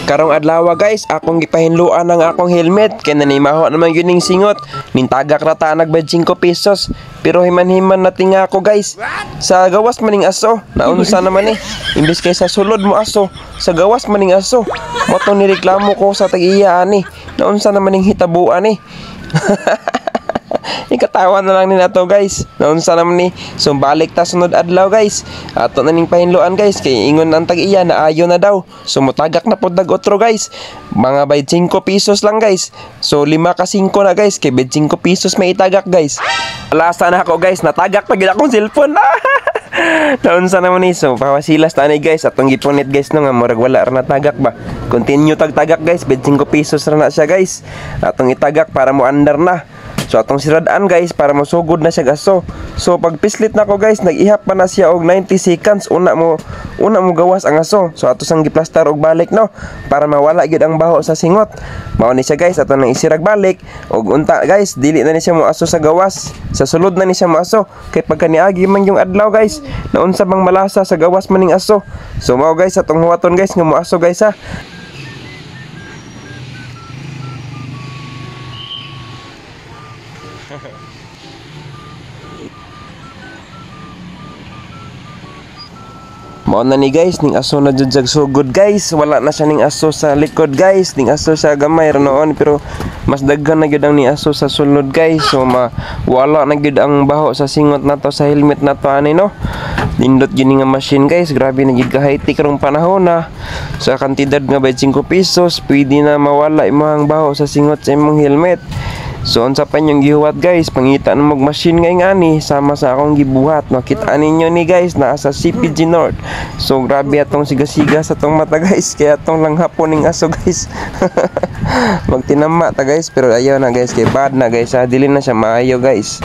Karong adlaw guys, akong gipahinluan ang akong helmet kay nanimaho naman yun ning singot. Nintagak rata nagbad 5 pesos. Pero himan-himan natin nga ako guys. Sa gawas maning aso, naunsa naman eh. Imbis kay sa sulod mo aso, sa gawas maning aso. Moto nireklamo ko sa tag-iya ani. Naunsa naman ning hitabuan eh. Ikatawa na lang ni nato guys. Naunsa naman ni. So balik ta sunod adlaw guys. Ato na ning pahinluan guys kay ingon ang tag-iya na ayo na daw. So mutagak na pud dag otro guys. Mga bay 5 pesos lang guys. So 5 ka 5 na guys kay 5 pesos may itagak guys. Lasa na ako guys, natagak pa gid akong cellphone. Naunsa naman ni. So pawasilas ta ni guys atong gipunit guys no nga murag wala ra natagak ba. Continue tagtagak guys, 25 pesos ra na siya guys. Atong itagak para mo andar na. So atong siradaan guys para masugod na siya aso. So pag pislit na ko guys, nag-ihap pa na siya og 90 seconds una mo gawas ang aso. So ato sang giplastar og balik no para mawala gyud ang baho sa singot. Mao ni siya guys ato nang isirag balik og unta guys dili na ni siya mo aso sa gawas. Sa sulod na ni siya mo aso kay pagka niagi man yung adlaw guys, naunsa bang malasa sa gawas maning aso. So mao guys atong huwaton guys nga mo aso guys ha. Mao na ni guys, ning aso na jud jag sugod guys. Wala na siya ning aso sa likod guys. Ning aso sa gamay ra noon pero mas daghan na gyud ang ni aso sa sulod guys. So wala na gyud ang baho sa singot nato sa helmet nato ani no. Nindot gyud nga machine guys. Grabe na gyud ka high-tech karong panahon na. Sa kantidad nga 25 pesos, pwede na mawala imong baho sa singot sa imong helmet. So unsa pa yung gihuwat guys, pangita na mag-machine ngay ngani sama sa akong gibuhat. Makita ninyo ni guys naa sa CPG North. So grabe atong siga-siga sa tong mata guys, kaya atong lang hapon ning aso guys. Magtinama ta guys, pero ayaw na guys kay bad na guys, dili na siya maayo guys.